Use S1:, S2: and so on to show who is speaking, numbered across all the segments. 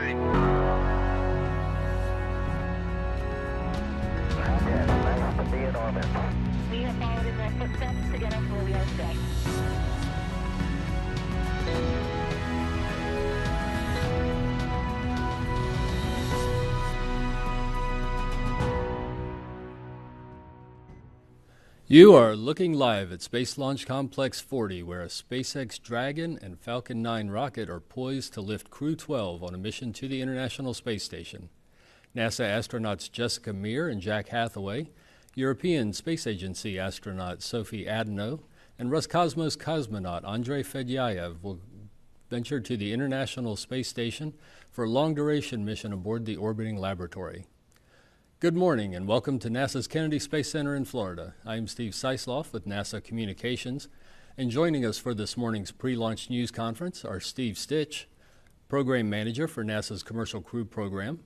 S1: 9. Nice to be in orbit.
S2: We have followed in their footsteps to get us where we are today.
S3: You are looking live at Space Launch Complex 40, where a SpaceX Dragon and Falcon 9 rocket are poised to lift Crew-12 on a mission to the International Space Station. NASA astronauts Jessica Meir and Jack Hathaway, European Space Agency astronaut Sophie Adano, and Roscosmos cosmonaut Andrei Fedyaev will venture to the International Space Station for a long-duration mission aboard the orbiting laboratory. Good morning and welcome to NASA's Kennedy Space Center in Florida. I'm Steve Seisloff with NASA Communications, and joining us for this morning's pre-launch news conference are Steve Stitch, Program Manager for NASA's Commercial Crew Program,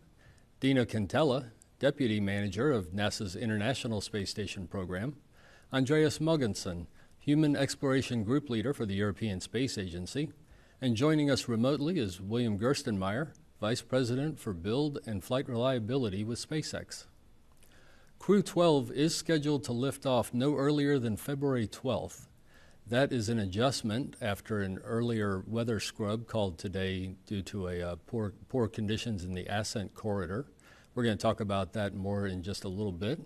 S3: Dina Cantella, Deputy Manager of NASA's International Space Station Program, Andreas Mogensen, Human Exploration Group Leader for the European Space Agency, and joining us remotely is William Gerstenmaier, Vice President for Build and Flight Reliability with SpaceX. Crew-12 is scheduled to lift off no earlier than February 12th. That is an adjustment after an earlier weather scrub called today due to poor conditions in the ascent corridor. We're going to talk about that more in just a little bit.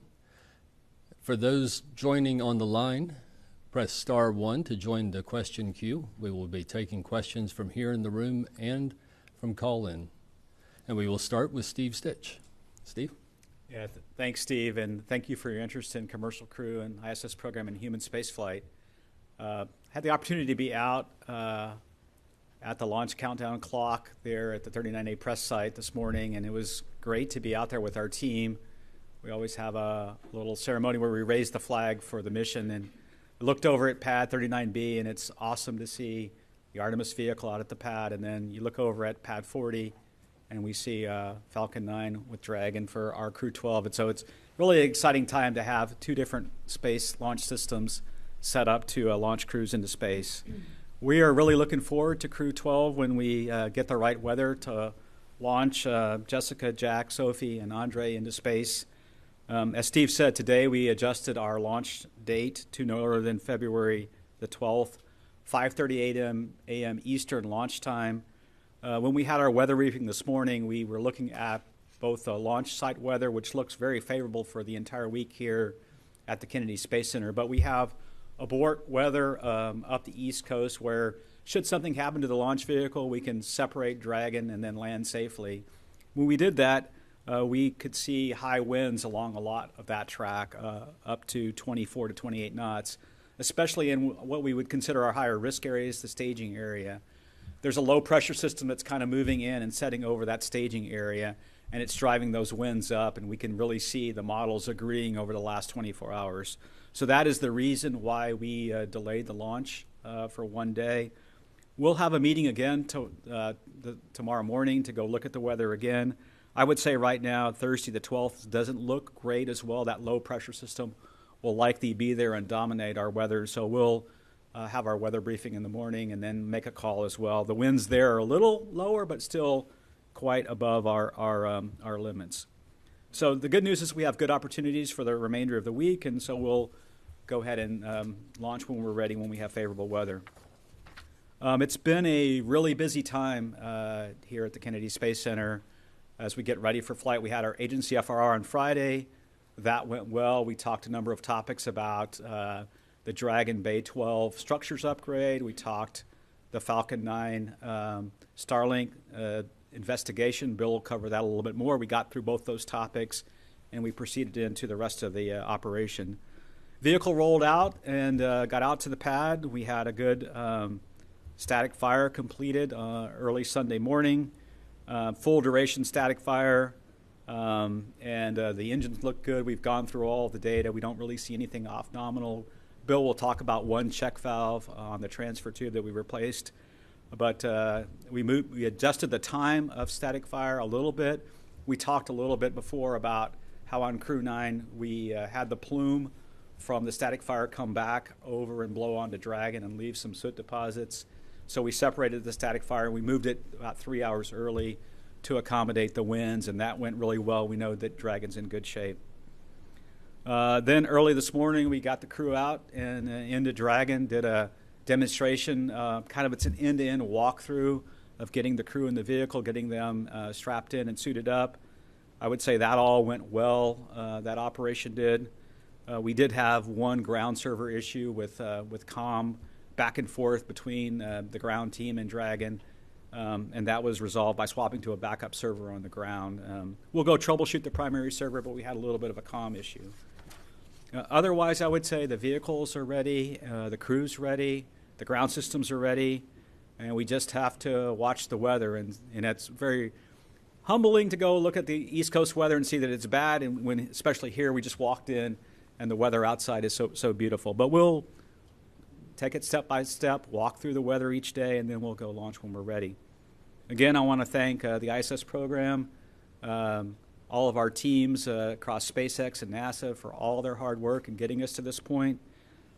S3: For those joining on the line, press star 1 to join the question queue. We will be taking questions from here in the room and from call-in. And we will start with Steve Stitch. Steve?
S4: Yeah, thanks, Steve, and thank you for your interest in Commercial Crew and ISS program and human spaceflight. Had the opportunity to be out at the launch countdown clock there at the 39A press site this morning, and it was great to be out there with our team. We always have a little ceremony where we raise the flag for the mission, and I looked over at pad 39B, and it's awesome to see the Artemis vehicle out at the pad, and then you look over at pad 40, and we see Falcon 9 with Dragon for our Crew-12. And so it's really an exciting time to have two different space launch systems set up to launch crews into space. We are really looking forward to Crew-12 when we get the right weather to launch Jessica, Jack, Sophie, and Andre into space. As Steve said, today we adjusted our launch date to no later than February the 12th, 5:30 a.m. Eastern launch time. When we had our weather briefing this morning, we were looking at both the launch site weather, which looks very favorable for the entire week here at the Kennedy Space Center, but we have abort weather up the East Coast where should something happen to the launch vehicle, we can separate Dragon and then land safely. When we did that, we could see high winds along a lot of that track, up to 24 to 28 knots, especially in what we would consider our higher risk areas, the staging area. There's a low pressure system that's kind of moving in and setting over that staging area, and it's driving those winds up, and we can really see the models agreeing over the last 24 hours. So that is the reason why we delayed the launch for one day. We'll have a meeting again tomorrow morning to go look at the weather again. I would say right now, Thursday the 12th doesn't look great as well. That low pressure system will likely be there and dominate our weather, so we'll have our weather briefing in the morning and then make a call as well. The winds there are a little lower, but still quite above our limits. So the good news is we have good opportunities for the remainder of the week, and so we'll go ahead and launch when we're ready, when we have favorable weather. It's been a really busy time here at the Kennedy Space Center as we get ready for flight. We had our agency FRR on Friday. That went well. We talked a number of topics about the Dragon Bay 12 structures upgrade. We talked the Falcon 9 Starlink investigation. Bill will cover that a little bit more. We got through both those topics, and we proceeded into the rest of the operation. Vehicle rolled out and got out to the pad. We had a good static fire completed early Sunday morning, full duration static fire, and the engines look good. We've gone through all of the data. We don't really see anything off nominal. Bill will talk about one check valve on the transfer tube that we replaced, but we adjusted the time of static fire a little bit. We talked a little bit before about how on Crew 9 we had the plume from the static fire come back over and blow onto Dragon and leave some soot deposits. So we separated the static fire and we moved it about 3 hours early to accommodate the winds, and that went really well. We know that Dragon's in good shape. Then early this morning, we got the crew out and into Dragon, did a demonstration. It's an end-to-end walkthrough of getting the crew in the vehicle, getting them strapped in and suited up. I would say that all went well. That operation did. We did have one ground server issue with comm back and forth between the ground team and Dragon, and that was resolved by swapping to a backup server on the ground. We'll go troubleshoot the primary server, but we had a little bit of a comm issue. Otherwise, I would say the vehicles are ready, the crew's ready, the ground systems are ready, and we just have to watch the weather. And it's very humbling to go look at the East Coast weather and see that it's bad, and when, especially here, we just walked in and the weather outside is so beautiful. But we'll take it step by step, walk through the weather each day, and then we'll go launch when we're ready. Again, I want to thank the ISS program, all of our teams across SpaceX and NASA for all their hard work in getting us to this point.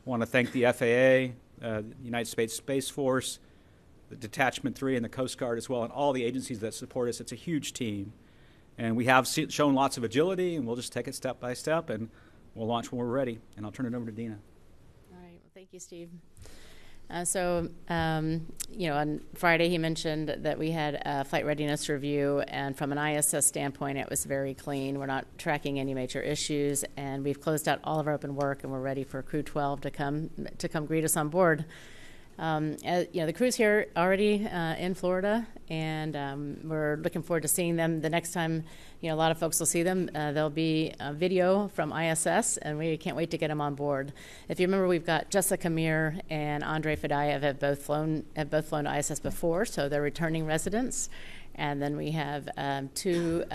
S4: I want to thank the FAA, the United States Space Force, the Detachment 3 and the Coast Guard as well, and all the agencies that support us. It's a huge team. And we have shown lots of agility, and we'll just take it step by step, and we'll launch when we're ready. And I'll turn it over to Dina.
S5: All right. Well, thank you, Steve. On Friday he mentioned that we had a flight readiness review, and from an ISS standpoint, it was very clean. We're not tracking any major issues, and we've closed out all of our open work, and we're ready for Crew-12 to come greet us on board. The crew's here already in Florida, and we're looking forward to seeing them. The next time, a lot of folks will see them. There'll be a video from ISS, and we can't wait to get them on board. If you remember, we've got Jessica Mir and Andrei Fadayev have both flown to ISS before, so they're returning residents. And then we have two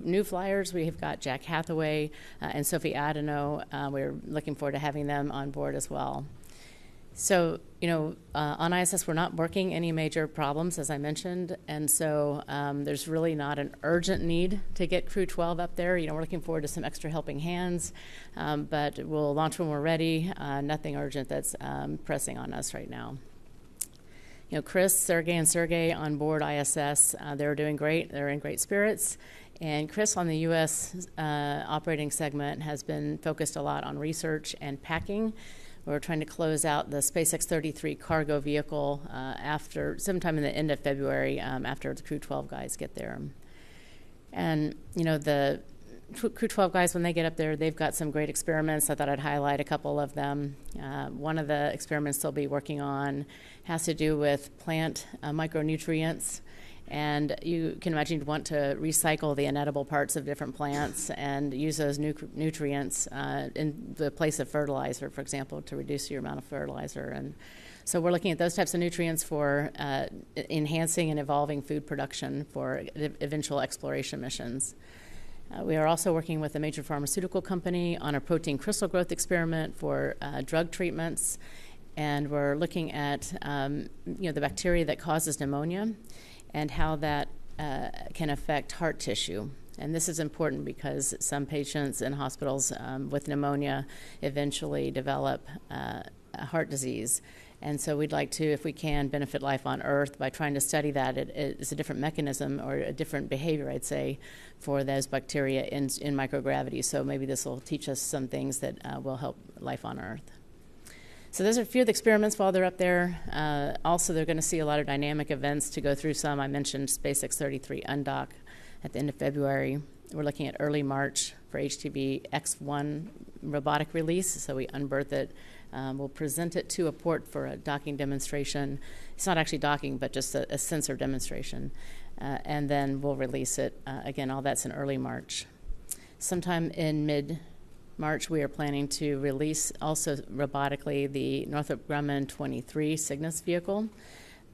S5: new flyers. We've got Jack Hathaway and Sophie Adeno. We're looking forward to having them on board as well. So, on ISS, we're not working any major problems, as I mentioned, and so there's really not an urgent need to get Crew-12 up there. We're looking forward to some extra helping hands, but we'll launch when we're ready. Nothing urgent that's pressing on us right now. Chris, Sergey on board ISS, they're doing great. They're in great spirits. And Chris on the U.S. Operating segment has been focused a lot on research and packing. We're trying to close out the SpaceX 33 cargo vehicle sometime in the end of February after the Crew-12 guys get there. And, the Crew-12 guys, when they get up there, they've got some great experiments. I thought I'd highlight a couple of them. One of the experiments they'll be working on has to do with plant micronutrients. And you can imagine you'd want to recycle the inedible parts of different plants and use those nutrients in the place of fertilizer, for example, to reduce your amount of fertilizer. And so we're looking at those types of nutrients for enhancing and evolving food production for eventual exploration missions. We are also working with a major pharmaceutical company on a protein crystal growth experiment for drug treatments. And we're looking at the bacteria that causes pneumonia and how that can affect heart tissue. And this is important because some patients in hospitals with pneumonia eventually develop heart disease. And so we'd like to, if we can, benefit life on Earth by trying to study that. It's a different mechanism or a different behavior, I'd say, for those bacteria in microgravity. So maybe this will teach us some things that will help life on Earth. So those are a few of the experiments while they're up there. Also, they're going to see a lot of dynamic events to go through some. I mentioned SpaceX 33 undock at the end of February. We're looking at early March for HTV X1 robotic release. So we unberth it. We'll present it to a port for a docking demonstration. It's not actually docking, but just a sensor demonstration. And then we'll release it. Again, all that's in early March. Sometime in mid-March, we are planning to release also robotically the Northrop Grumman 23 Cygnus vehicle.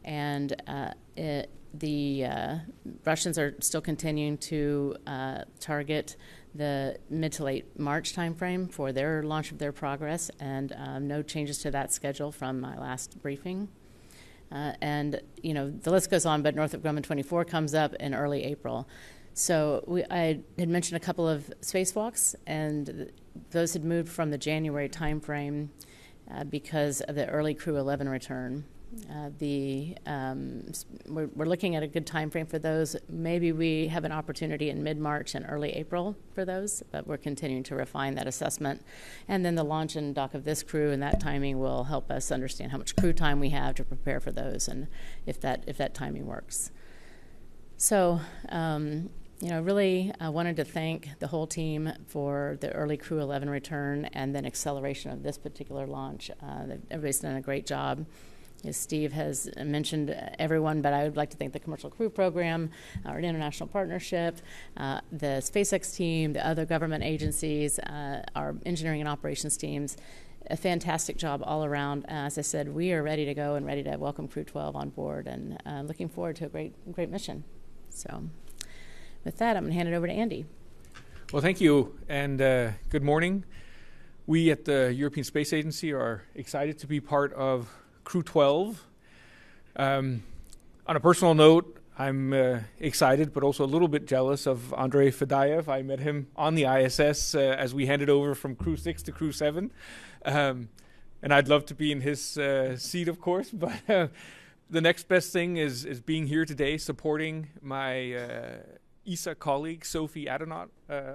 S5: And the Russians are still continuing to target the mid to late March timeframe for their launch of their Progress, and no changes to that schedule from my last briefing. And the list goes on, but Northrop Grumman 24 comes up in early April. So I had mentioned a couple of spacewalks, and those had moved from the January timeframe because of the early Crew-11 return. We're looking at a good time frame for those. Maybe we have an opportunity in mid-March and early April for those, but we're continuing to refine that assessment. And then the launch and dock of this crew and that timing will help us understand how much crew time we have to prepare for those and if that timing works. So, really wanted to thank the whole team for the early Crew-11 return and then acceleration of this particular launch. Everybody's done a great job. As Steve has mentioned everyone, but I would like to thank the Commercial Crew Program, our international partnership, the SpaceX team, the other government agencies, our engineering and operations teams. A fantastic job all around. As I said, we are ready to go and ready to welcome Crew-12 on board, and looking forward to a great mission. So with that, I'm going to hand it over to Andy.
S6: Well, thank you, and good morning. We at the European Space Agency are excited to be part of Crew-12. On a personal note, I'm excited, but also a little bit jealous of Andrei Fadayev. I met him on the ISS as we handed over from Crew-6 to Crew-7. And I'd love to be in his seat, of course, but the next best thing is being here today, supporting my ESA colleague, Sophie Adenauer,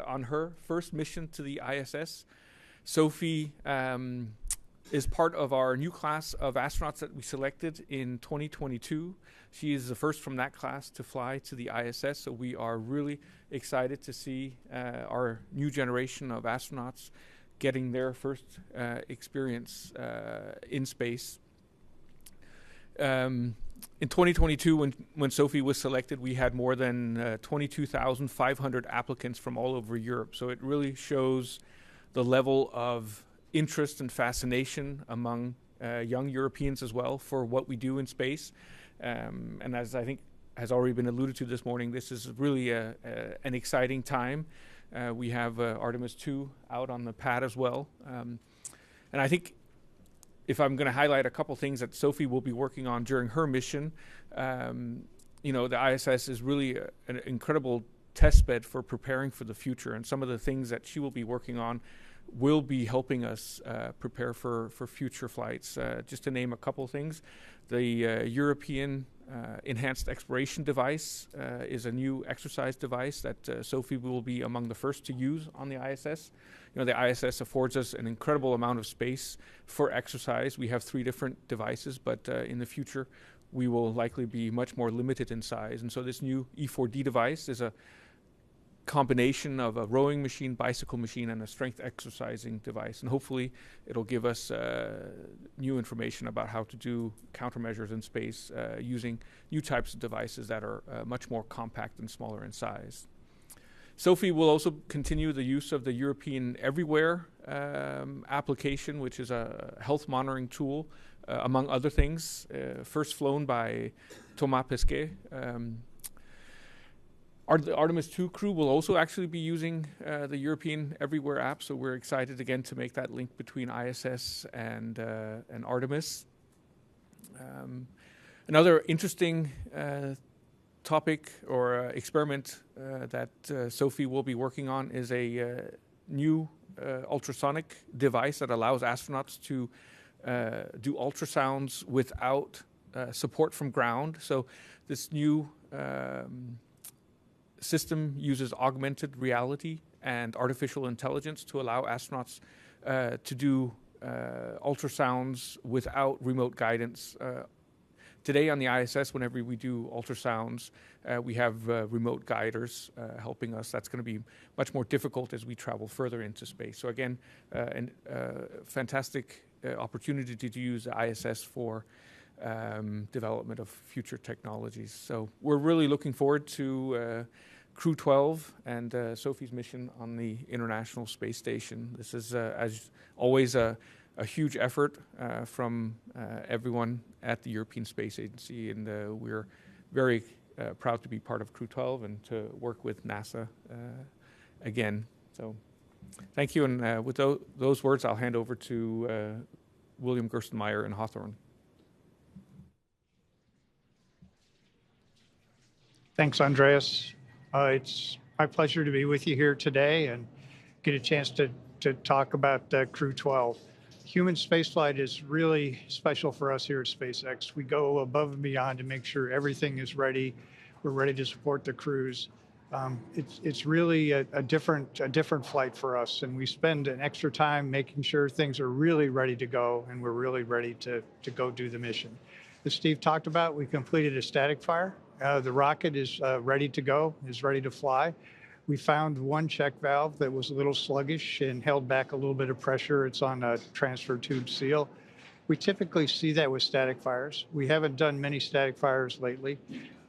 S6: on her first mission to the ISS. Sophie is part of our new class of astronauts that we selected in 2022. She is the first from that class to fly to the ISS, so we are really excited to see our new generation of astronauts getting their first experience in space. In 2022, when Sophie was selected, we had more than 22,500 applicants from all over Europe, so it really shows the level of interest and fascination among young Europeans as well for what we do in space. And as I think has already been alluded to this morning, this is really an exciting time. We have Artemis 2 out on the pad as well. And I think if I'm going to highlight a couple things that Sophie will be working on during her mission, the ISS is really an incredible test bed for preparing for the future. And some of the things that she will be working on will be helping us prepare for future flights. Just to name a couple things, the European Enhanced Exploration Device is a new exercise device that Sophie will be among the first to use on the ISS. The ISS affords us an incredible amount of space for exercise. We have 3 different devices, but in the future we will likely be much more limited in size. And so this new E4D device is a combination of a rowing machine, bicycle machine, and a strength exercising device. And hopefully it'll give us new information about how to do countermeasures in space using new types of devices that are much more compact and smaller in size. Sophie will also continue the use of the European Everywhere application, which is a health monitoring tool, among other things, first flown by Thomas Pesquet. The Artemis 2 crew will also actually be using the European Everywhere app, so we're excited again to make that link between ISS and Artemis. Another interesting topic or experiment that Sophie will be working on is a new ultrasonic device that allows astronauts to do ultrasounds without support from ground. So this new system uses augmented reality and artificial intelligence to allow astronauts to do ultrasounds without remote guidance. Today on the ISS, whenever we do ultrasounds, we have remote guiders helping us. That's going to be much more difficult as we travel further into space. So again, a fantastic opportunity to use the ISS for development of future technologies. So we're really looking forward to Crew-12 and Sophie's mission on the International Space Station. This is, as always, a huge effort from everyone at the European Space Agency, and we're very proud to be part of Crew-12 and to work with NASA again. So thank you, and with those words, I'll hand over to William Gerstenmaier in Hawthorne.
S7: Thanks, Andreas. It's my pleasure to be with you here today and get a chance to talk about Crew-12. Human spaceflight is really special for us here at SpaceX. We go above and beyond to make sure everything is ready. We're ready to support the crews. It's really a different flight for us, and we spend an extra time making sure things are really ready to go, and we're really ready to go do the mission. As Steve talked about, we completed a static fire. The rocket is ready to go, is ready to fly. We found one check valve that was a little sluggish and held back a little bit of pressure. It's on a transfer tube seal. We typically see that with static fires. We haven't done many static fires lately,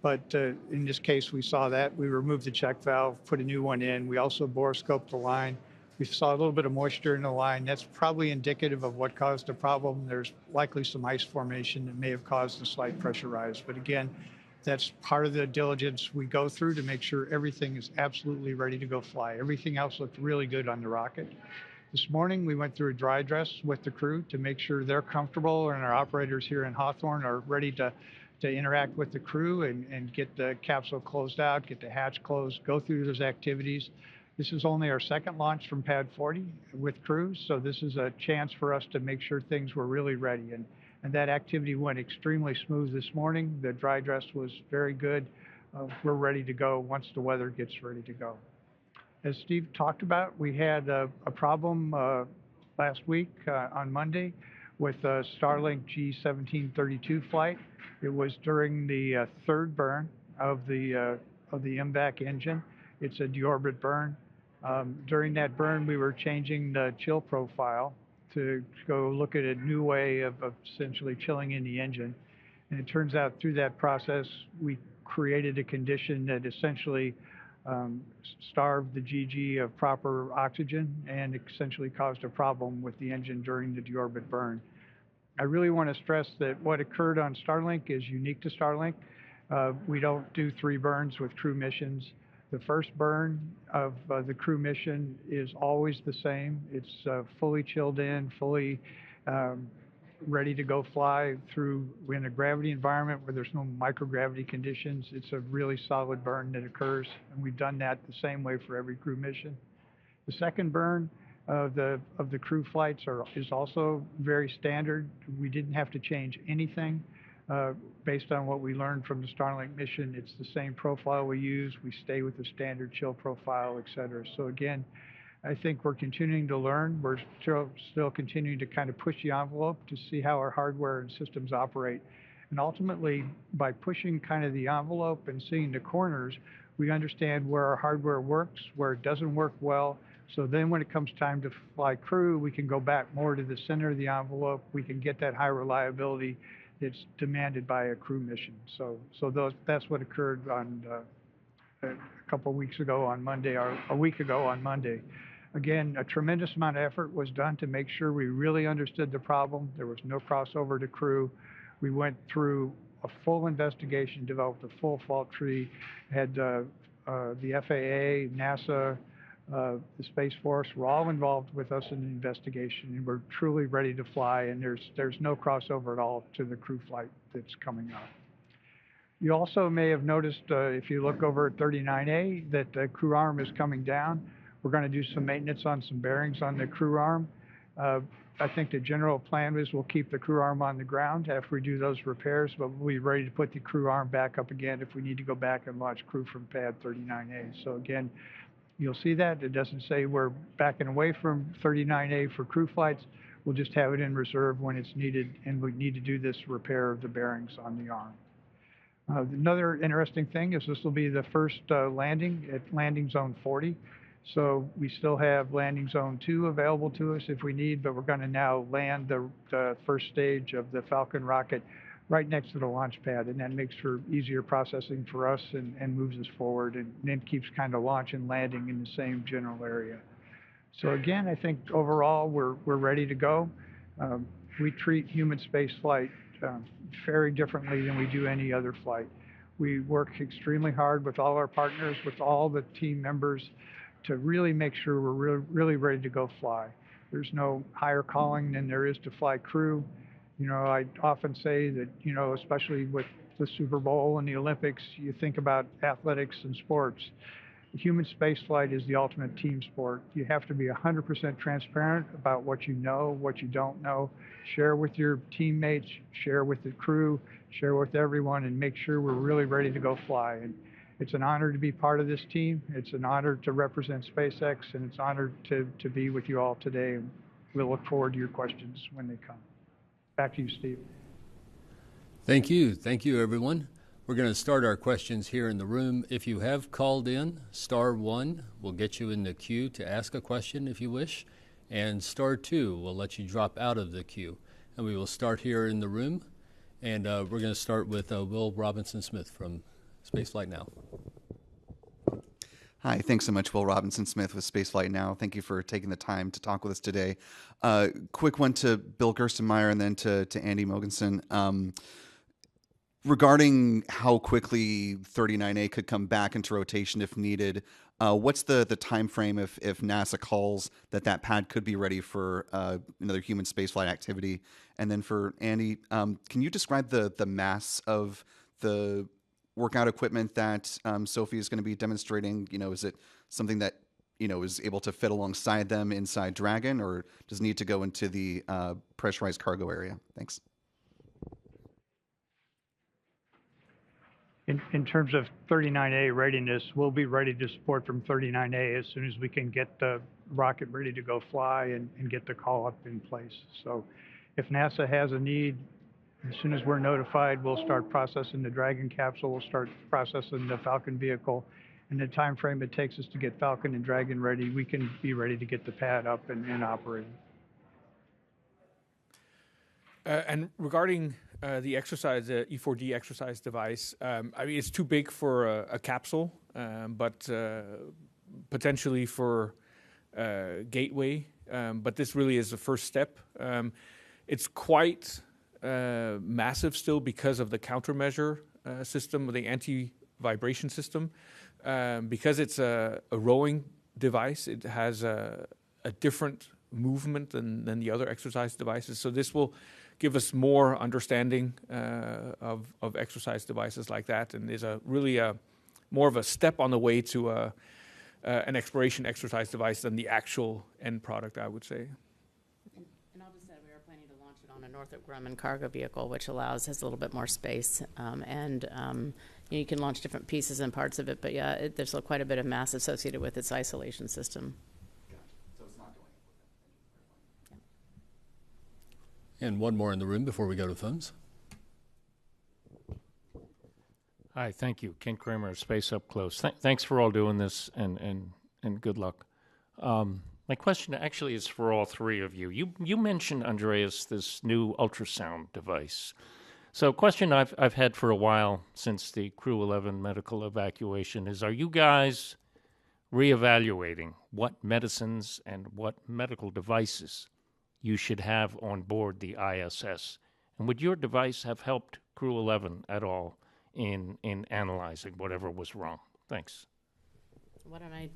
S7: but in this case, we saw that. We removed the check valve, put a new one in. We also borescoped the line. We saw a little bit of moisture in the line. That's probably indicative of what caused the problem. There's likely some ice formation that may have caused a slight pressure rise. But again, that's part of the diligence we go through to make sure everything is absolutely ready to go fly. Everything else looked really good on the rocket. This morning, we went through a dry dress with the crew to make sure they're comfortable, and our operators here in Hawthorne are ready to interact with the crew and get the capsule closed out, get the hatch closed, go through those activities. This is only our second launch from Pad 40 with crews, so this is a chance for us to make sure things were really ready. And that activity went extremely smooth this morning. The dry dress was very good. We're ready to go once the weather gets ready to go. As Steve talked about, we had a problem last week on Monday with a Starlink G1732 flight. It was during the third burn of the MVAC engine. It's a deorbit burn. During that burn, we were changing the chill profile to go look at a new way of essentially chilling in the engine. And it turns out through that process, we created a condition that essentially starved the GG of proper oxygen and essentially caused a problem with the engine during the deorbit burn. I really want to stress that what occurred on Starlink is unique to Starlink. We don't do 3 burns with crew missions. The first burn of the crew mission is always the same. It's fully chilled in, fully ready to go fly through in a gravity environment where there's no microgravity conditions. It's a really solid burn that occurs, and we've done that the same way for every crew mission. The second burn of the crew flights is also very standard. We didn't have to change anything. Based on what we learned from the Starlink mission, it's the same profile we use. We stay with the standard chill profile, et cetera. So again, I think we're continuing to learn. We're still continuing to kind of push the envelope to see how our hardware and systems operate. And ultimately, by pushing kind of the envelope and seeing the corners, we understand where our hardware works, where it doesn't work well. So then when it comes time to fly crew, we can go back more to the center of the envelope. We can get that high reliability that's demanded by a crew mission. So that's what occurred on a couple of weeks ago on Monday, or a week ago on Monday. Again, a tremendous amount of effort was done to make sure we really understood the problem. There was no crossover to crew. We went through a full investigation, developed a full fault tree, had the FAA, NASA, the Space Force were all involved with us in the investigation, and we're truly ready to fly, and there's no crossover at all to the crew flight that's coming up. You also may have noticed, if you look over at 39A, that the crew arm is coming down. We're going to do some maintenance on some bearings on the crew arm. I think the general plan is we'll keep the crew arm on the ground after we do those repairs, but we'll be ready to put the crew arm back up again if we need to go back and launch crew from pad 39A. So again, you'll see that. It doesn't say we're backing away from 39A for crew flights. We'll just have it in reserve when it's needed, and we need to do this repair of the bearings on the arm. Another interesting thing is this will be the first landing at landing zone 40. So we still have landing zone 2 available to us if we need, but we're going to now land the first stage of the Falcon rocket right next to the launch pad, and that makes for easier processing for us and moves us forward, and then keeps kind of launch and landing in the same general area. So again, I think overall we're ready to go. We treat human space flight very differently than we do any other flight. We work extremely hard with all our partners, with all the team members, to really make sure we're really ready to go fly. There's no higher calling than there is to fly crew. You know, I often say that, you know, especially with the Super Bowl and the Olympics, you think about athletics and sports. human spaceflight is the ultimate team sport. You have to be 100% transparent about what you know, what you don't know. Share with your teammates, share with the crew, share with everyone, and make sure we're really ready to go fly. And it's an honor to be part of this team. It's an honor to represent SpaceX, and it's an honor to be with you all today. And we'll look forward to your questions when they come. Back to you, Steve.
S3: Thank you. Thank you, everyone. We're going to start our questions here in the room. If you have called in, *1 will get you in the queue to ask a question if you wish, and *2 will let you drop out of the queue. And we will start here in the room, and we're going to start with Will Robinson-Smith from Spaceflight Now.
S8: Hi, thanks so much, Will Robinson-Smith with Spaceflight Now. Thank you for taking the time to talk with us today. Quick one to Bill Gerstenmaier and then to Andy Mogensen. Regarding how quickly 39A could come back into rotation if needed, what's the time frame if NASA calls that pad could be ready for another human spaceflight activity? And then for Andy, can you describe the mass of the workout equipment that Sophie is going to be demonstrating? Is it something that is able to fit alongside them inside Dragon, or does it need to go into the pressurized cargo area? Thanks.
S7: In terms of 39A readiness, we'll be ready to support from 39A as soon as we can get the rocket ready to go fly and get the call up in place. So if NASA has a need, as soon as we're notified, we'll start processing the Dragon capsule, we'll start processing the Falcon vehicle. And the time frame it takes us to get Falcon and Dragon ready, we can be ready to get the pad up and operating.
S6: And regarding the exercise, the E4D exercise device, it's too big for a capsule, but potentially for Gateway. But this really is the first step. It's quite massive still because of the countermeasure system, the anti-vibration system. Because it's a rowing device, it has a different movement than the other exercise devices. So this will give us more understanding of exercise devices like that, and is really more of a step on the way to an exploration exercise device than the actual end product, I would say.
S5: And I'll just say we are planning to launch it on a Northrop Grumman cargo vehicle, which has a little bit more space, and you can launch different pieces and parts of it. But yeah, there's quite a bit of mass associated with its isolation system.
S3: And one more in the room before we go to phones.
S9: Hi, thank you. Ken Kramer of Space Up Close. Thanks for all doing this, and good luck. My question actually is for all three of you. You mentioned, Andreas, this new ultrasound device. So a question I've had for a while since the Crew-11 medical evacuation is, are you guys reevaluating what medicines and what medical devices you should have on board the ISS? And would your device have helped Crew-11 at all in analyzing whatever was wrong? Thanks.
S5: Why don't I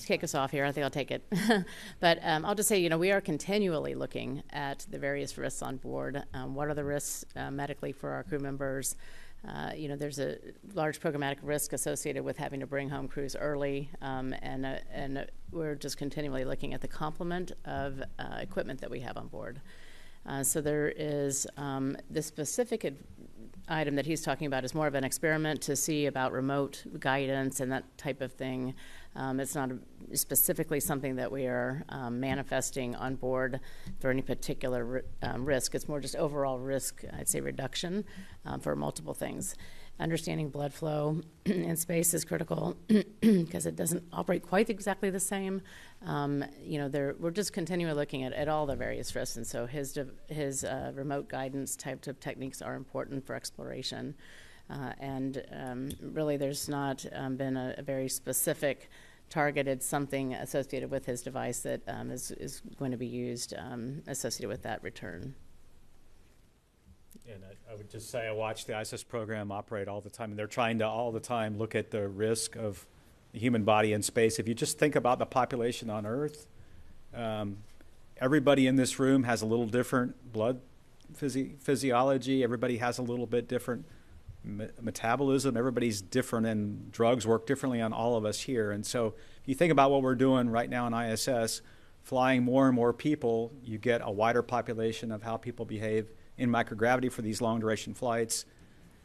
S5: kick us off here? I think I'll take it. But I'll just say, we are continually looking at the various risks on board. What are the risks medically for our crew members? There's a large programmatic risk associated with having to bring home crews early, and we're just continually looking at the complement of equipment that we have on board. So there is the specific item that he's talking about is more of an experiment to see about remote guidance and that type of thing. It's not specifically something that we are manifesting on board for any particular risk. It's more just overall risk, I'd say, reduction for multiple things. Understanding blood flow in space is critical because it doesn't operate quite exactly the same. We're just continually looking at all the various risks, and so his remote guidance types of techniques are important for exploration. Really, there's not been a very specific targeted something associated with his device that is going to be used associated with that return.
S4: And I would just say I watch the ISS program operate all the time, and they're trying to all the time look at the risk of the human body in space. If you just think about the population on Earth, everybody in this room has a little different blood physiology. Everybody has a little bit different metabolism. Everybody's different, and drugs work differently on all of us here. And so if you think about what we're doing right now in ISS, flying more and more people, you get a wider population of how people behave in microgravity for these long-duration flights.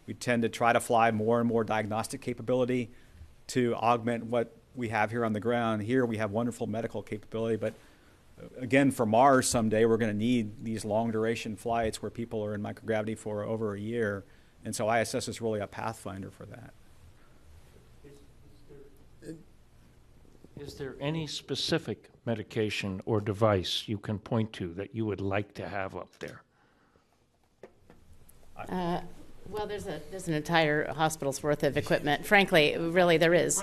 S4: We tend to try to fly more and more diagnostic capability to augment what we have here on the ground. Here we have wonderful medical capability, but again, for Mars someday, we're going to need these long-duration flights where people are in microgravity for over a year. And so ISS is really a pathfinder for that.
S9: Is there any specific medication or device you can point to that you would like to have up there?
S5: Well, there's an entire hospital's worth of equipment. Frankly, really, there is.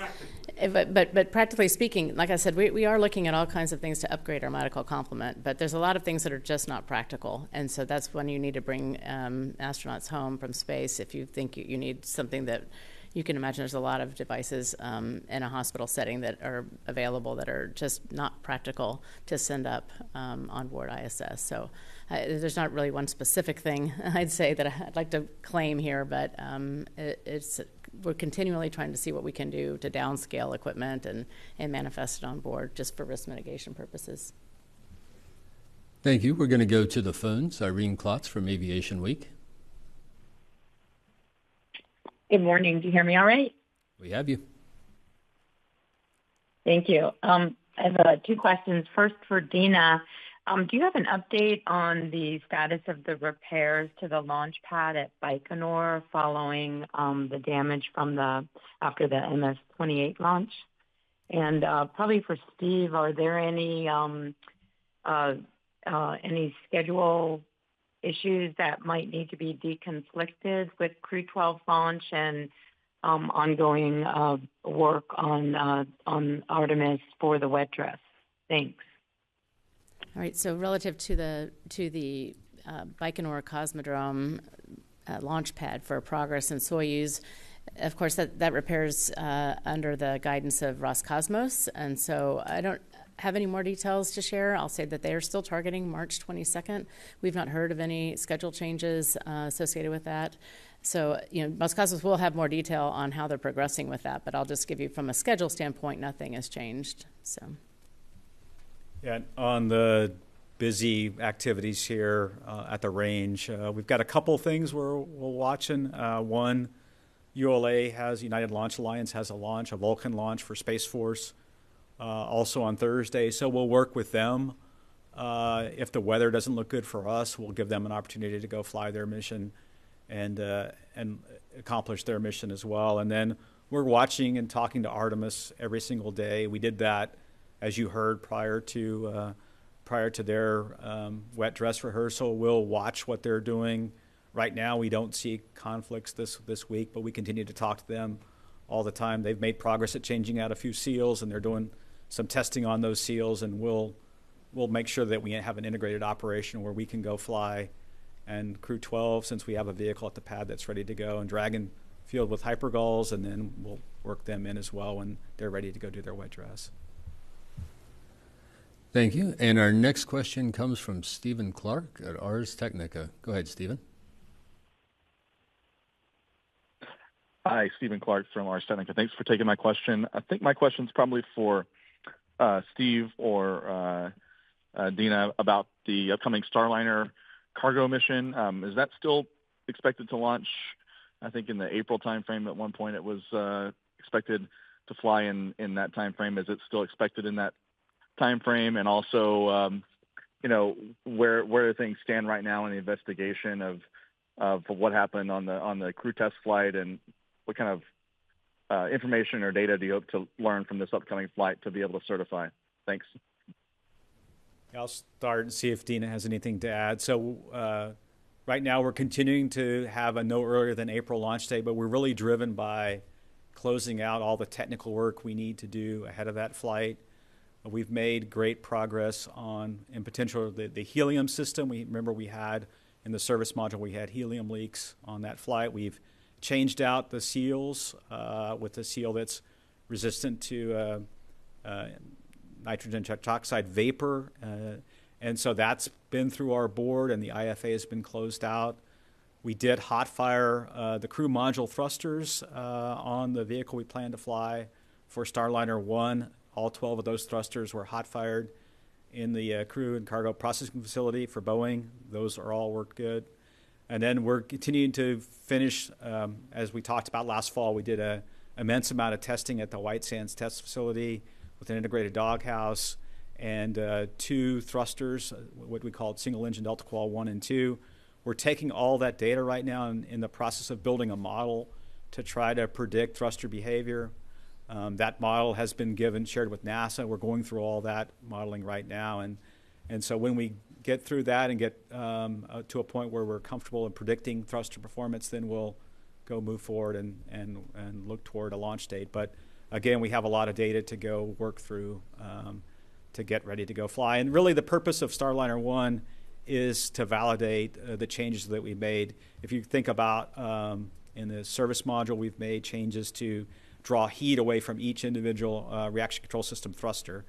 S5: But practically speaking, like I said, we are looking at all kinds of things to upgrade our medical complement, but there's a lot of things that are just not practical. And so that's when you need to bring astronauts home from space. If you think you need something that you can imagine, there's a lot of devices in a hospital setting that are available that are just not practical to send up on board ISS. So there's not really one specific thing I'd say that I'd like to claim here, but we're continually trying to see what we can do to downscale equipment and manifest it on board just for risk mitigation purposes.
S3: Thank you. We're going to go to the phones. Irene Klotz from Aviation Week.
S10: Good morning. Do you hear me all right?
S3: We have you.
S10: Thank you. I have two questions. First, for Dina, do you have an update on the status of the repairs to the launch pad at Baikonur following the damage from after the MS-28 launch? And probably for Steve, are there any schedule issues that might need to be deconflicted with Crew-12 launch and ongoing work on Artemis for the wet dress? Thanks.
S5: All right. So relative to the Baikonur Cosmodrome launch pad for Progress and Soyuz, of course that repairs under the guidance of Roscosmos, and so I don't have any more details to share. I'll say that they are still targeting March 22nd. We've not heard of any schedule changes associated with that. So, Roscosmos will have more detail on how they're progressing with that, but I'll just give you from a schedule standpoint, nothing has changed. So.
S4: Yeah, on the busy activities here at the range, we've got a couple things we're watching. One, United Launch Alliance has a Vulcan launch for Space Force. Also on Thursday, so we'll work with them. If the weather doesn't look good for us, we'll give them an opportunity to go fly their mission and accomplish their mission as well. And then we're watching and talking to Artemis every single day. We did that, as you heard, prior to their wet dress rehearsal. We'll watch what they're doing. Right now, we don't see conflicts this week, but we continue to talk to them all the time. They've made progress at changing out a few seals, and they're doing some testing on those seals, and we'll make sure that we have an integrated operation where we can go fly. And Crew-12, since we have a vehicle at the pad that's ready to go, and Dragon field with hypergulls, and then we'll work them in as well when they're ready to go do their wet dress.
S3: Thank you. And our next question comes from Stephen Clark at Ars Technica. Go ahead, Stephen.
S11: Hi, Stephen Clark from Ars Technica. Thanks for taking my question. I think my question is probably for Steve or Dina about the upcoming Starliner cargo mission. Is that still expected to launch, I think, in the April timeframe? At one point it was expected to fly in that timeframe. Is it still expected in that timeframe? And also, where things stand right now in the investigation of what happened on the crew test flight, and what kind of information or data do you hope to learn from this upcoming flight to be able to certify? Thanks.
S4: I'll start and see if Dina has anything to add. So right now we're continuing to have a no earlier than April launch date, but we're really driven by closing out all the technical work we need to do ahead of that flight. We've made great progress on, in potential, the helium system. Remember we had in the service module, we had helium leaks on that flight. We've changed out the seals with a seal that's resistant to nitrogen tetroxide vapor. And so that's been through our board, and the IFA has been closed out. We did hot fire the crew module thrusters on the vehicle we plan to fly for Starliner 1. All 12 of those thrusters were hot fired in the crew and cargo processing facility for Boeing. Those are all worked good. And then we're continuing to finish, as we talked about last fall, we did an immense amount of testing at the White Sands test facility with an integrated doghouse and 2 thrusters, what we called single engine Delta Qual 1 and 2. We're taking all that data right now in the process of building a model to try to predict thruster behavior. That model has been shared with NASA. We're going through all that modeling right now. And so when we get through that and get to a point where we're comfortable in predicting thruster performance, then we'll go move forward and look toward a launch date. But again, we have a lot of data to go work through to get ready to go fly. And really the purpose of Starliner 1 is to validate the changes that we made. If you think about in the service module, we've made changes to draw heat away from each individual reaction control system thruster.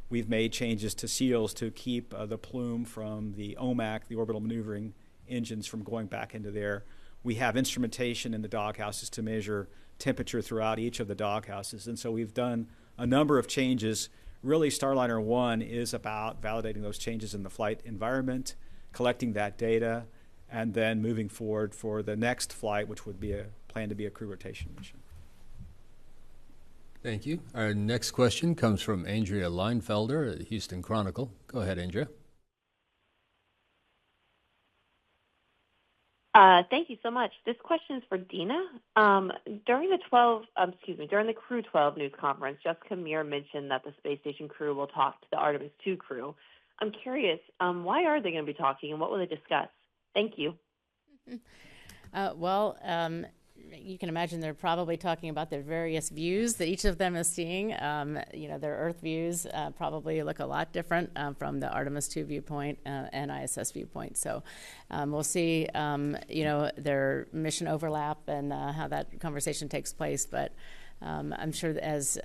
S4: We've made changes to seals to keep the plume from the OMAC, the orbital maneuvering engines, from going back into there. We have instrumentation in the doghouses to measure temperature throughout each of the doghouses. And so we've done a number of changes. Really, Starliner 1 is about validating those changes in the flight environment, collecting that data, and then moving forward for the next flight, which would be planned to be a crew rotation mission.
S3: Thank you. Our next question comes from Andrea Leinfelder at Houston Chronicle. Go ahead, Andrea.
S12: Thank you so much. This question is for Dina. During the Crew-12 news conference, Jessica Meir mentioned that the space station crew will talk to the Artemis II crew. I'm curious, why are they going to be talking, and what will they discuss? Thank you.
S5: You can imagine they're probably talking about their various views that each of them is seeing. Their Earth views probably look a lot different from the Artemis II viewpoint and ISS viewpoint. So we'll see, their mission overlap and how that conversation takes place. But I'm sure that as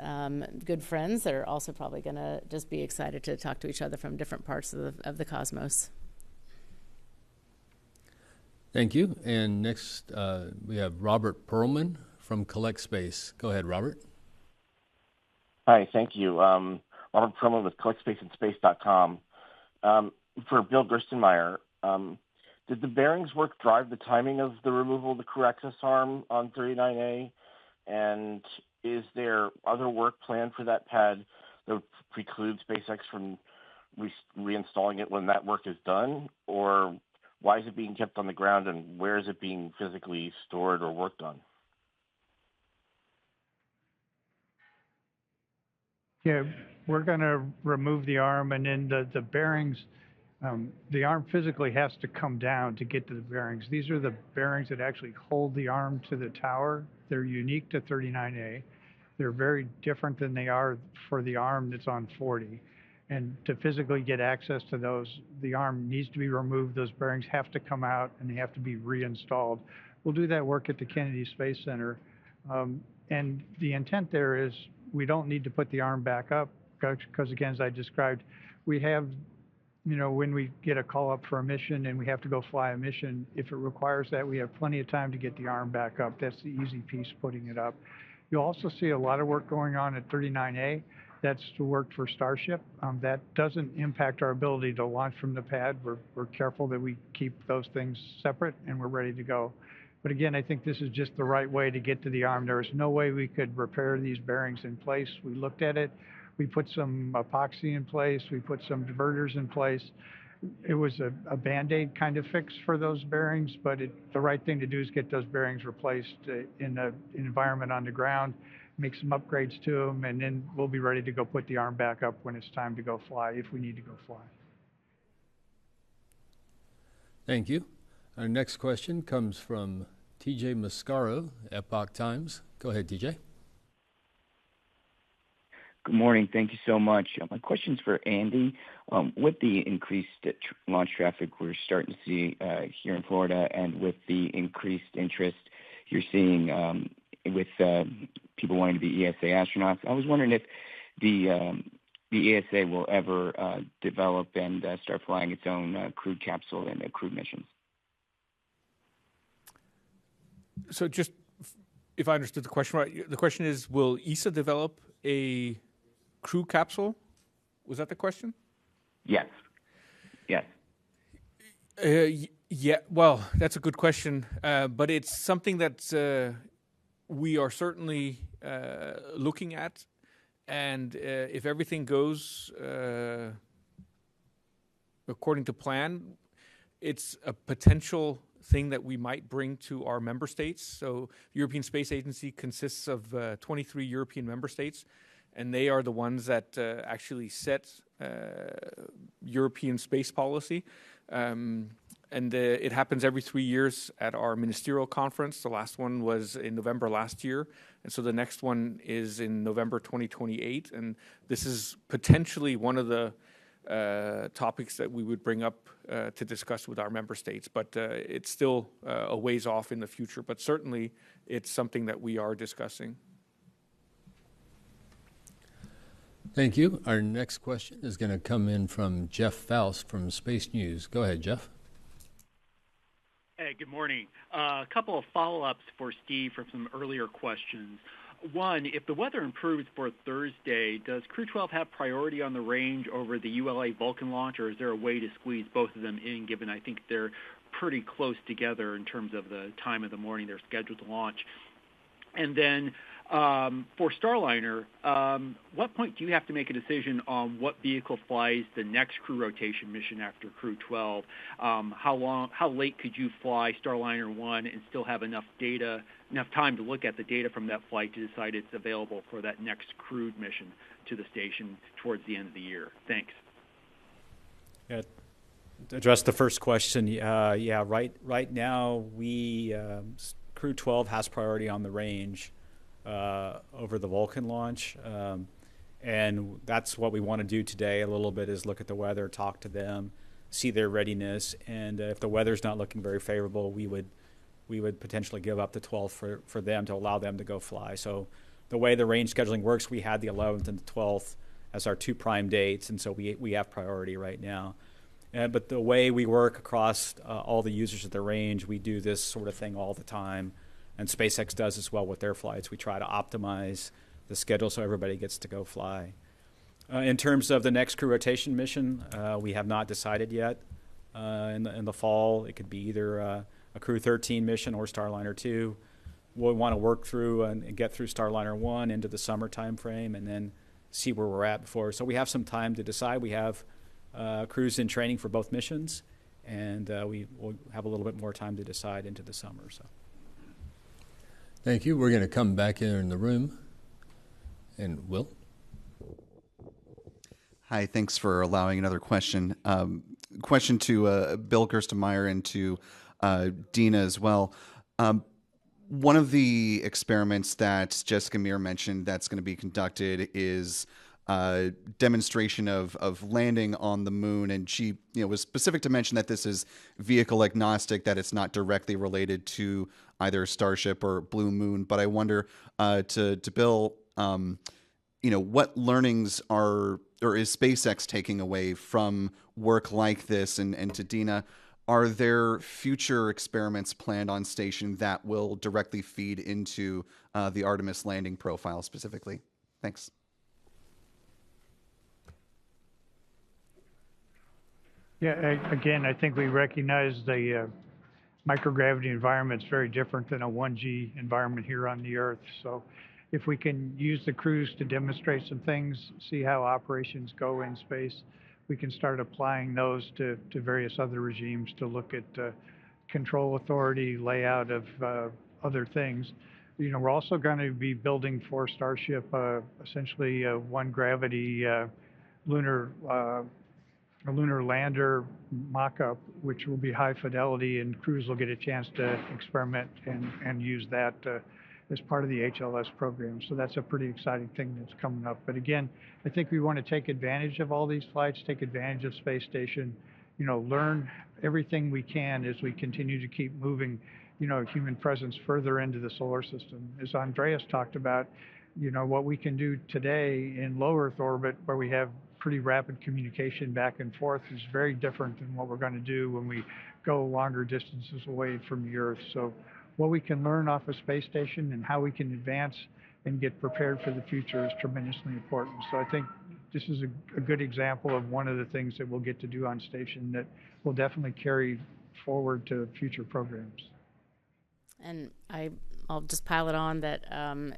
S5: good friends, they're also probably going to just be excited to talk to each other from different parts of the cosmos.
S3: Thank you. And next, we have Robert Perlman from Collect Space. Go ahead, Robert.
S13: Hi, thank you. Robert Perlman with CollectSpaceAndSpace.com. For Bill Gerstenmaier, did the bearings work drive the timing of the removal of the crew access arm on 39A? And is there other work planned for that pad that would preclude SpaceX from reinstalling it when that work is done? Or why is it being kept on the ground, and where is it being physically stored or worked on?
S7: Yeah, we're going to remove the arm, and then the bearings, the arm physically has to come down to get to the bearings. These are the bearings that actually hold the arm to the tower. They're unique to 39A. They're very different than they are for the arm that's on 40. And to physically get access to those, the arm needs to be removed. Those bearings have to come out, and they have to be reinstalled. We'll do that work at the Kennedy Space Center. And the intent there is we don't need to put the arm back up because, again, as I described, we have, when we get a call up for a mission and we have to go fly a mission, if it requires that, we have plenty of time to get the arm back up. That's the easy piece, putting it up. You'll also see a lot of work going on at 39A. That's the work for Starship. That doesn't impact our ability to launch from the pad. We're careful that we keep those things separate, and we're ready to go. But again, I think this is just the right way to get to the arm. There is no way we could repair these bearings in place. We looked at it. We put some epoxy in place. We put some diverters in place. It was a Band-Aid kind of fix for those bearings, but the right thing to do is get those bearings replaced in an environment on the ground, make some upgrades to them, and then we'll be ready to go put the arm back up when it's time to go fly, if we need to go fly.
S3: Thank you. Our next question comes from TJ Mascaro, Epoch Times. Go ahead, TJ.
S14: Good morning. Thank you so much. My question's for Andy. With the increased launch traffic we're starting to see here in Florida, and with the increased interest you're seeing with people wanting to be ESA astronauts, I was wondering if the ESA will ever develop and start flying its own crewed capsule and crewed missions.
S6: So just if I understood the question right, the question is, will ESA develop a crew capsule? Was that the question?
S14: Yes. Yes.
S6: Yeah, well, that's a good question, but it's something that we are certainly looking at, and if everything goes according to plan, it's a potential thing that we might bring to our member states. So the European Space Agency consists of 23 European member states, and they are the ones that actually set European space policy. And it happens every 3 years at our ministerial conference. The last one was in November last year. And so the next one is in November 2028. And this is potentially one of the topics that we would bring up to discuss with our member states. But it's still a ways off in the future. But certainly it's something that we are discussing.
S3: Thank you. Our next question is going to come in from Jeff Faust from Space News. Go ahead, Jeff.
S15: Hey, good morning. A couple of follow-ups for Steve from some earlier questions. One, if the weather improves for Thursday, does Crew-12 have priority on the range over the ULA Vulcan launch, or is there a way to squeeze both of them in, given I think they're pretty close together in terms of the time of the morning they're scheduled to launch? And then for Starliner, what point do you have to make a decision on what vehicle flies the next crew rotation mission after Crew-12? How late could you fly Starliner 1 and still have enough time to look at the data from that flight to decide it's available for that next crewed mission to the station towards the end of the year? Thanks.
S4: Yeah, to address the first question, right now we Crew-12 has priority on the range over the Vulcan launch, and that's what we want to do today a little bit, is look at the weather, talk to them, see their readiness, and if the weather's not looking very favorable, we would potentially give up the 12th for them to allow them to go fly. So the way the range scheduling works, we had the 11th and the 12th as our two prime dates, and so we have priority right now. But the way we work across all the users at the range, we do this sort of thing all the time. And SpaceX does as well with their flights. We try to optimize the schedule so everybody gets to go fly. In terms of the next crew rotation mission, we have not decided yet. In the fall, it could be either a Crew-13 mission or Starliner 2. We'll want to work through and get through Starliner 1 into the summer time frame and then see where we're at before. So we have some time to decide. We have crews in training for both missions, and we will have a little bit more time to decide into the summer. So.
S3: Thank you. We're going to come back here in the room. And Will?
S8: Hi, thanks for allowing another question. Question to Bill Gerstenmaier and to Dina as well. One of the experiments that Jessica Meir mentioned that's going to be conducted is demonstration of landing on the moon, and she was specific to mention that this is vehicle agnostic, that it's not directly related to either Starship or Blue Moon. But I wonder to Bill, what learnings is SpaceX taking away from work like this, and to Dina, are there future experiments planned on station that will directly feed into the Artemis landing profile specifically? Thanks.
S7: Yeah, again, I think we recognize the microgravity environment is very different than a 1G environment here on the Earth. So if we can use the crews to demonstrate some things, see how operations go in space, we can start applying those to various other regimes to look at control authority, layout of other things. We're also going to be building for Starship essentially a one gravity a lunar lander mock-up, which will be high fidelity, and crews will get a chance to experiment and use that as part of the HLS program. So that's a pretty exciting thing that's coming up. But again, I think we want to take advantage of all these flights, take advantage of space station, learn everything we can as we continue to keep moving, human presence further into the solar system. As Andreas talked about, what we can do today in low Earth orbit, where we have pretty rapid communication back and forth, is very different than what we're going to do when we go longer distances away from the Earth. So what we can learn off a space station and how we can advance and get prepared for the future is tremendously important. So I think this is a good example of one of the things that we'll get to do on station that will definitely carry forward to future programs.
S5: And I'll just pile it on that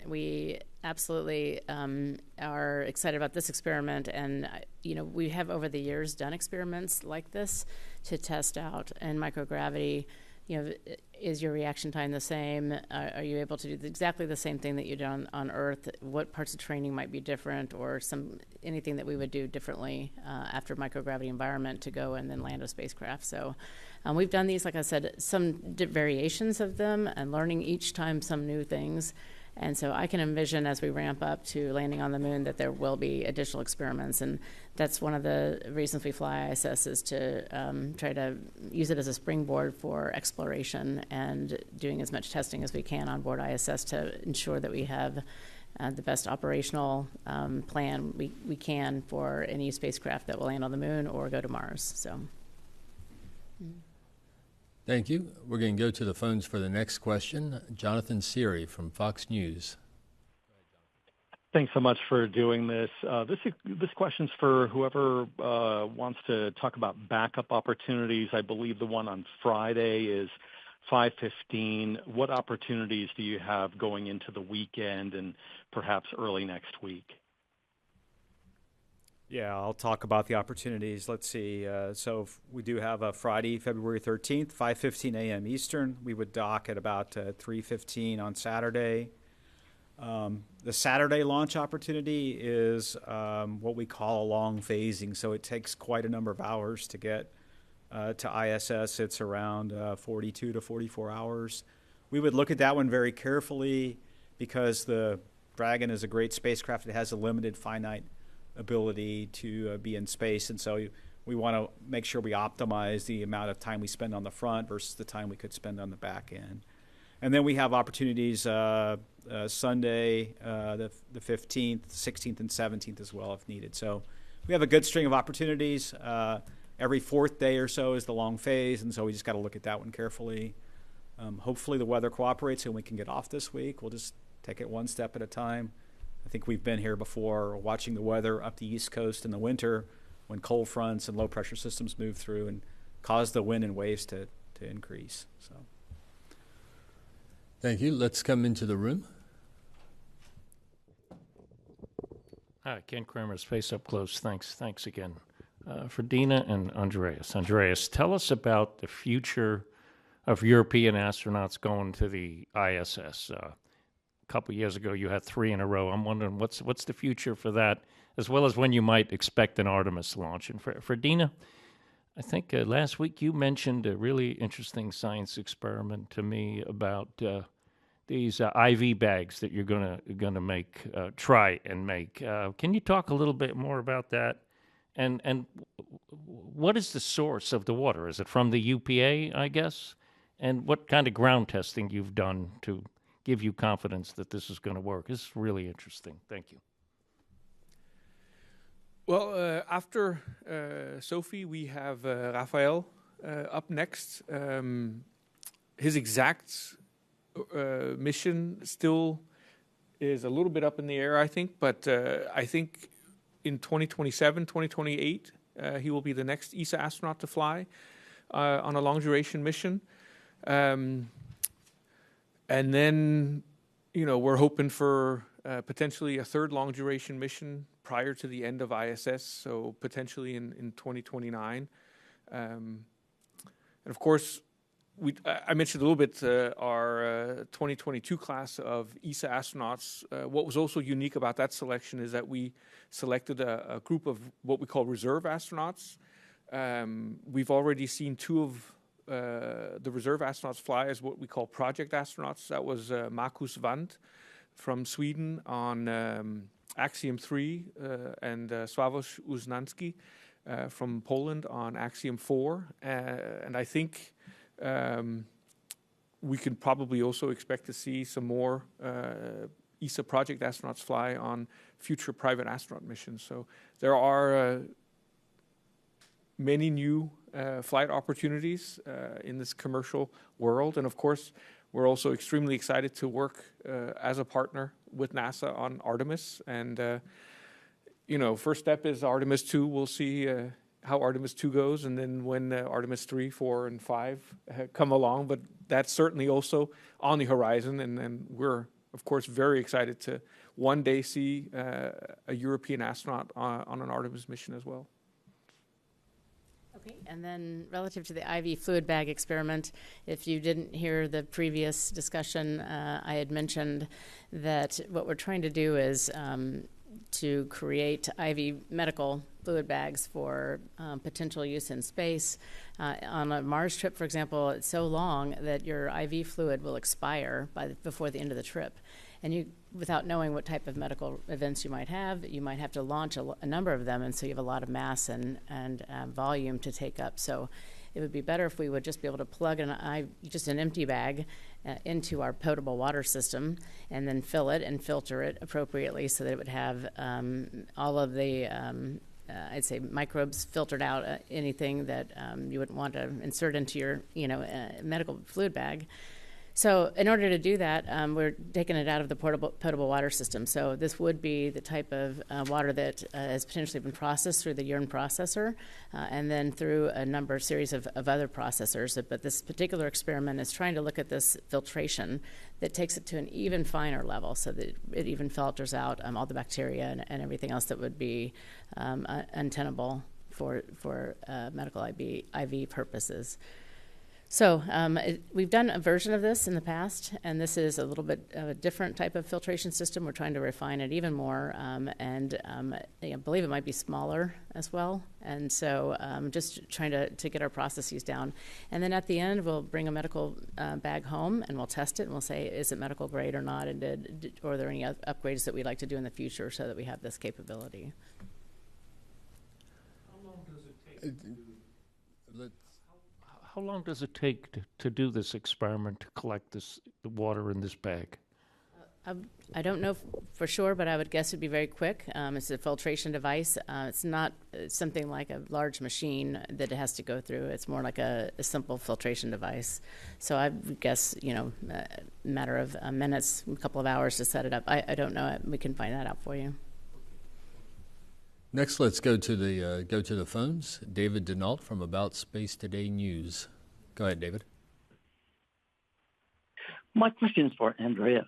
S5: we absolutely are excited about this experiment. And, we have over the years done experiments like this to test out in microgravity. Is your reaction time the same? Are you able to do exactly the same thing that you done on Earth? What parts of training might be different, or anything that we would do differently after microgravity environment to go and then land a spacecraft? So we've done these, like I said, some variations of them, and learning each time some new things. And so I can envision as we ramp up to landing on the moon that there will be additional experiments. And that's one of the reasons we fly ISS, is to try to use it as a springboard for exploration and doing as much testing as we can on board ISS to ensure that we have the best operational plan we can for any spacecraft that will land on the moon or go to Mars. So.
S3: Thank you. We're going to go to the phones for the next question. Jonathan Seary from Fox News.
S16: Thanks so much for doing this. This question's for whoever wants to talk about backup opportunities. I believe the one on Friday is 5:15. What opportunities do you have going into the weekend and perhaps early next week?
S4: Yeah, I'll talk about the opportunities. Let's see. So we do have a Friday, February 13th, 5:15 a.m. Eastern. We would dock at about 3:15 on Saturday. The Saturday launch opportunity is what we call a long phasing. So it takes quite a number of hours to get to ISS. It's around 42 to 44 hours. We would look at that one very carefully because the Dragon is a great spacecraft. It has a limited finite ability to be in space, and so we want to make sure we optimize the amount of time we spend on the front versus the time we could spend on the back end. And then we have opportunities Sunday, the 15th, 16th, and 17th as well if needed. So we have a good string of opportunities. Every fourth day or so is the long phase, and so we just got to look at that one carefully. Hopefully the weather cooperates and we can get off this week. We'll just take it one step at a time. I think we've been here before, watching the weather up the East Coast in the winter when cold fronts and low pressure systems move through and cause the wind and waves to increase. So,
S3: thank you. Let's come into the room.
S9: Hi, Ken Kramer, Space Up Close. Thanks again. For Dina and Andreas. Andreas, tell us about the future of European astronauts going to the ISS. A couple of years ago, you had 3 in a row. I'm wondering what's the future for that, as well as when you might expect an Artemis launch. And for Dina, I think last week you mentioned a really interesting science experiment to me about these IV bags that you're gonna make, try and make. Can you talk a little bit more about that? And what is the source of the water? Is it from the UPA, I guess? And what kind of ground testing you've done to give you confidence that this is going to work? This is really interesting. Thank you.
S6: Well, after Sophie, we have Rafael up next. His exact mission still is a little bit up in the air, I think, but I think in 2027, 2028, he will be the next ESA astronaut to fly on a long-duration mission. And then, we're hoping for potentially a third long-duration mission prior to the end of ISS, so potentially in 2029. And of course, I mentioned a little bit our 2022 class of ESA astronauts. What was also unique about that selection is that we selected a group of what we call reserve astronauts. We've already seen 2 of the reserve astronauts fly as what we call project astronauts. That was Marcus Wandt from Sweden on Axiom 3 and Sławomir Uznanski from Poland on Axiom 4. And I think we can probably also expect to see some more ESA project astronauts fly on future private astronaut missions. So there are many new flight opportunities in this commercial world. And of course, we're also extremely excited to work as a partner with NASA on Artemis. And, first step is Artemis 2. We'll see how Artemis 2 goes, and then when Artemis 3, 4, and 5 come along. But that's certainly also on the horizon, and we're, of course, very excited to one day see a European astronaut on an Artemis mission as well.
S5: Okay, and then relative to the IV fluid bag experiment, if you didn't hear the previous discussion, I had mentioned that what we're trying to do is to create IV medical fluid bags for potential use in space. On a Mars trip, for example, it's so long that your IV fluid will expire before the end of the trip. And you, without knowing what type of medical events you might have to launch a number of them, and so you have a lot of mass and volume to take up. So it would be better if we would just be able to plug just an empty bag into our potable water system and then fill it and filter it appropriately so that it would have all of the I'd say microbes filtered out, anything that you wouldn't want to insert into your medical fluid bag. So in order to do that, we're taking it out of the potable water system. So this would be the type of water that has potentially been processed through the urine processor and then through a series of other processors. But this particular experiment is trying to look at this filtration that takes it to an even finer level so that it even filters out all the bacteria and everything else that would be untenable for medical IV purposes. So we've done a version of this in the past, and this is a little bit of a different type of filtration system. We're trying to refine it even more, and I believe it might be smaller as well. And so just trying to get our processes down. And then at the end, we'll bring a medical bag home, and we'll test it, and we'll say, is it medical grade or not, and or are there any upgrades that we'd like to do in the future so that we have this capability.
S9: How long does it take to do How long does it take to do this experiment, to collect the water in this bag?
S5: I don't know for sure, but I would guess it'd be very quick. It's a filtration device. It's not something like a large machine that it has to go through. It's more like a simple filtration device. So I would guess, a matter of minutes, a couple of hours to set it up. I don't know. We can find that out for you.
S3: Next, let's go to the phones. David Denault from About Space Today News. Go ahead, David.
S17: My question is for Andreas.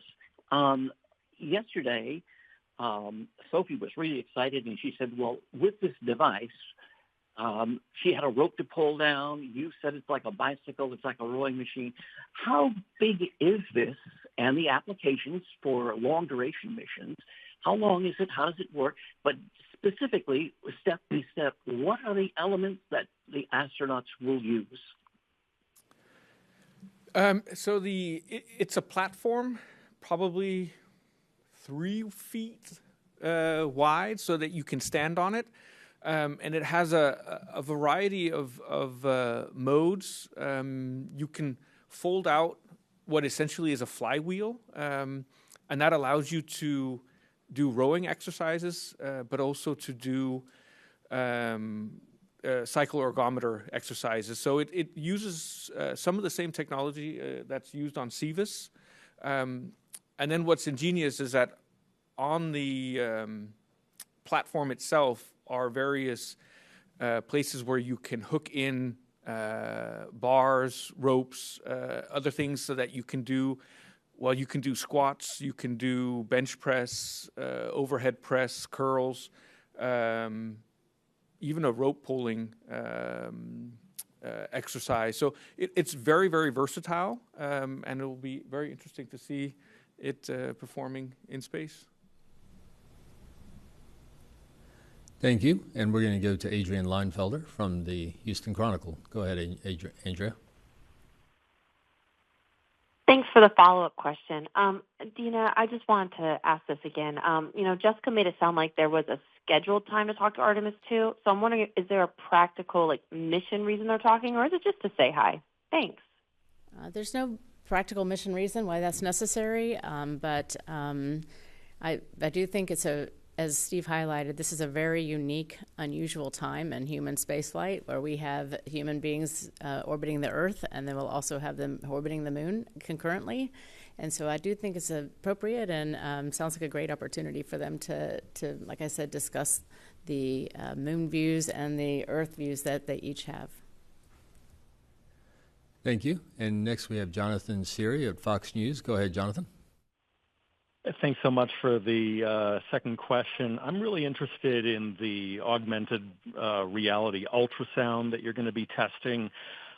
S17: Yesterday, Sophie was really excited, and she said, well, with this device, she had a rope to pull down. You said it's like a bicycle. It's like a rowing machine. How big is this and the applications for long-duration missions? How long is it? How does it work? But specifically, step by step, what are the elements that the astronauts will use?
S6: So it's a platform, probably 3 feet wide, so that you can stand on it, and it has a variety of modes. You can fold out what essentially is a flywheel, and that allows you to do rowing exercises, but also to do cycle ergometer exercises. So it uses some of the same technology that's used on Cevis. And then what's ingenious is that on the platform itself are various places where you can hook in bars, ropes, other things so that you can do squats, you can do bench press, overhead press, curls, even a rope pulling exercise. So it's very, very versatile, and it will be very interesting to see it performing in space.
S3: Thank you. And we're going to go to Adrian Leinfelder from the Houston Chronicle. Go ahead, Andrea.
S12: Thanks for the follow-up question. Dina, I just wanted to ask this again. Jessica made it sound like there was a scheduled time to talk to Artemis 2. So I'm wondering, is there a practical mission reason they're talking, or is it just to say hi? Thanks.
S5: There's no practical mission reason why that's necessary, but I do think it's a as Steve highlighted, this is a very unique, unusual time in human spaceflight where we have human beings orbiting the Earth, and then we'll also have them orbiting the Moon concurrently. And so I do think it's appropriate and sounds like a great opportunity for them to like I said, discuss the Moon views and the Earth views that they each have.
S3: Thank you. And next we have Jonathan Siri at Fox News. Go ahead, Jonathan.
S16: Thanks so much for the second question. I'm really interested in the augmented reality ultrasound that you're going to be testing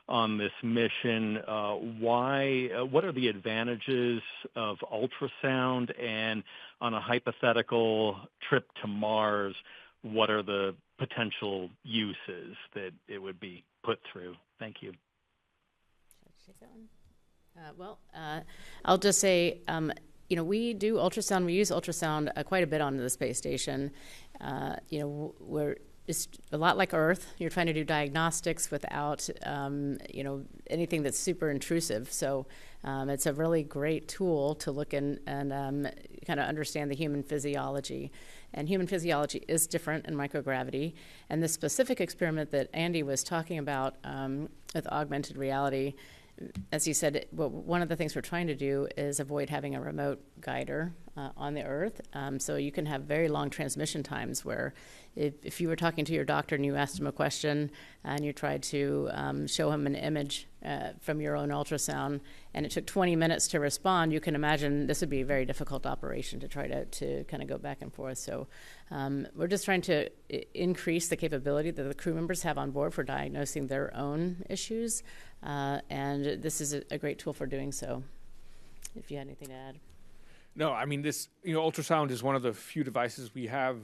S16: on this mission. What are the advantages of ultrasound? And on a hypothetical trip to Mars, what are the potential uses that it would be put through? Thank you.
S5: Should I take that one? I'll just say, we do ultrasound. We use ultrasound quite a bit on the space station. It's a lot like Earth. You're trying to do diagnostics without, anything that's super intrusive. So it's a really great tool to look and kind of understand the human physiology. And human physiology is different in microgravity. And the specific experiment that Andy was talking about with augmented reality, as he said, one of the things we're trying to do is avoid having a remote guider on the Earth. So you can have very long transmission times where if you were talking to your doctor and you asked him a question and you tried to show him an image from your own ultrasound and it took 20 minutes to respond, you can imagine this would be a very difficult operation to try to kind of go back and forth. So we're just trying to increase the capability that the crew members have on board for diagnosing their own issues. And this is a great tool for doing so. If you had anything to add.
S6: No, I mean, this, ultrasound is one of the few devices we have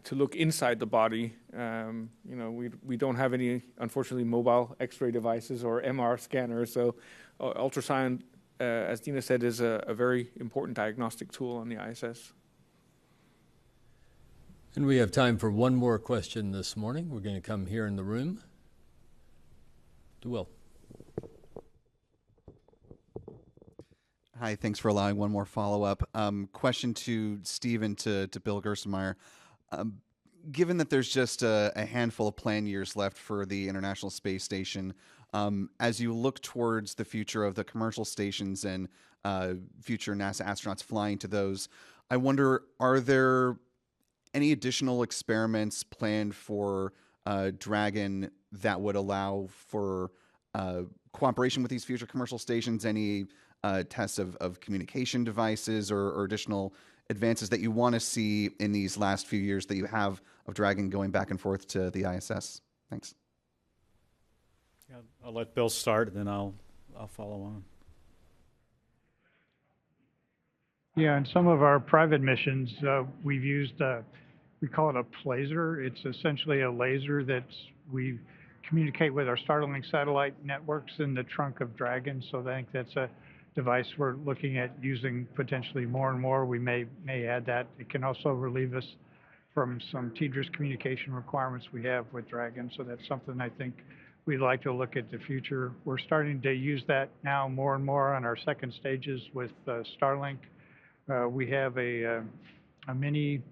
S6: to look inside the body. We don't have any, unfortunately, mobile X-ray devices or MR scanners. So ultrasound, as Dina said, is a very important diagnostic tool on the ISS.
S3: And we have time for one more question this morning. We're going to come here in the room. To Will.
S8: Hi, thanks for allowing one more follow-up. Question to Steve and to Bill Gerstenmaier. Given that there's just a handful of plan years left for the International Space Station, as you look towards the future of the commercial stations and future NASA astronauts flying to those, I wonder, are there any additional experiments planned for Dragon that would allow for cooperation with these future commercial stations? Any tests of communication devices or additional advances that you want to see in these last few years that you have of Dragon going back and forth to the ISS? Thanks.
S4: Yeah, I'll let Bill start, and then I'll follow on.
S7: Yeah, in some of our private missions, we've used, we call it a plaser. It's essentially a laser that we communicate with our Starlink satellite networks in the trunk of Dragon. So I think that's a device we're looking at using potentially more and more. We may add that. It can also relieve us from some TDRS communication requirements we have with Dragon. So that's something I think we'd like to look at the future. We're starting to use that now more and more on our second stages with Starlink. We have a mini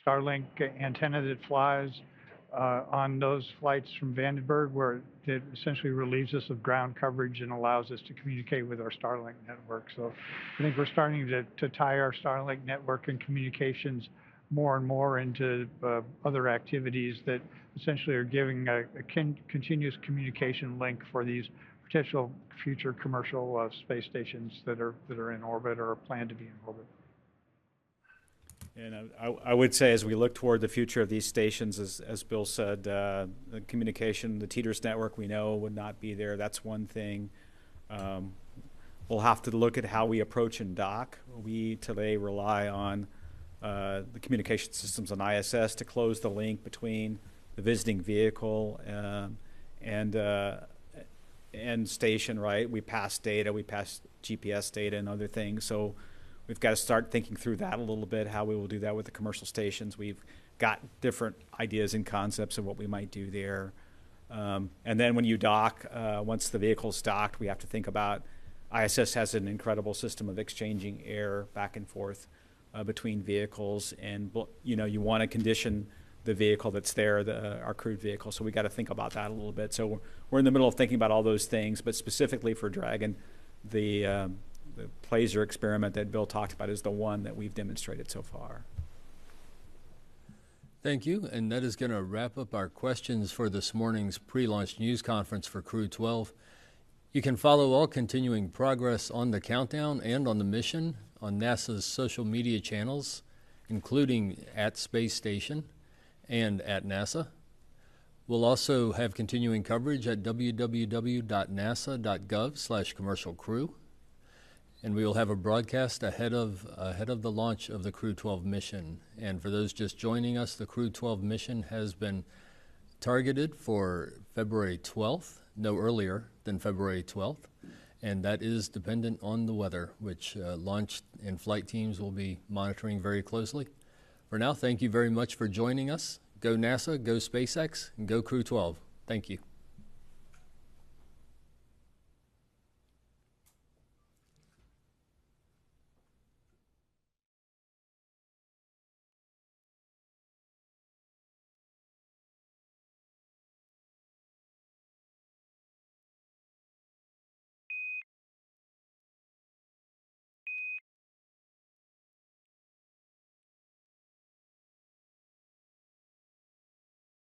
S7: Starlink antenna that flies on those flights from Vandenberg, where it essentially relieves us of ground coverage and allows us to communicate with our Starlink network. So I think we're starting to tie our Starlink network and communications more and more into other activities that essentially are giving a continuous communication link for these potential future commercial space stations that are in orbit or are planned to be in orbit.
S4: And I would say, as we look toward the future of these stations, as Bill said, the communication, the TDRS network, we know would not be there. That's one thing. We'll have to look at how we approach and dock. We today rely on the communication systems on ISS to close the link between the visiting vehicle and station. Right? We pass data, we pass GPS data and other things. So we've got to start thinking through that a little bit, how we will do that with the commercial stations. We've got different ideas and concepts of what we might do there. And then when you dock, once the vehicle's docked, we have to think about ISS has an incredible system of exchanging air back and forth between vehicles, and you want to condition the vehicle that's there, our crewed vehicle. So we got to think about that a little bit. So we're in the middle of thinking about all those things, but specifically for Dragon, the Placer experiment that Bill talked about is the one that we've demonstrated so far.
S3: Thank you, and that is going to wrap up our questions for this morning's pre-launch news conference for Crew-12. You can follow all continuing progress on the countdown and on the mission on NASA's social media channels, including at Space Station and at NASA. We'll also have continuing coverage at www.nasa.gov/commercialcrew, and we will have a broadcast ahead of the launch of the Crew-12 mission. And for those just joining us, the Crew-12 mission has been targeted for February 12th, no earlier than February 12th, and that is dependent on the weather, which launch and flight teams will be monitoring very closely. For now, thank you very much for joining us. Go NASA, go SpaceX, and go Crew-12. Thank you.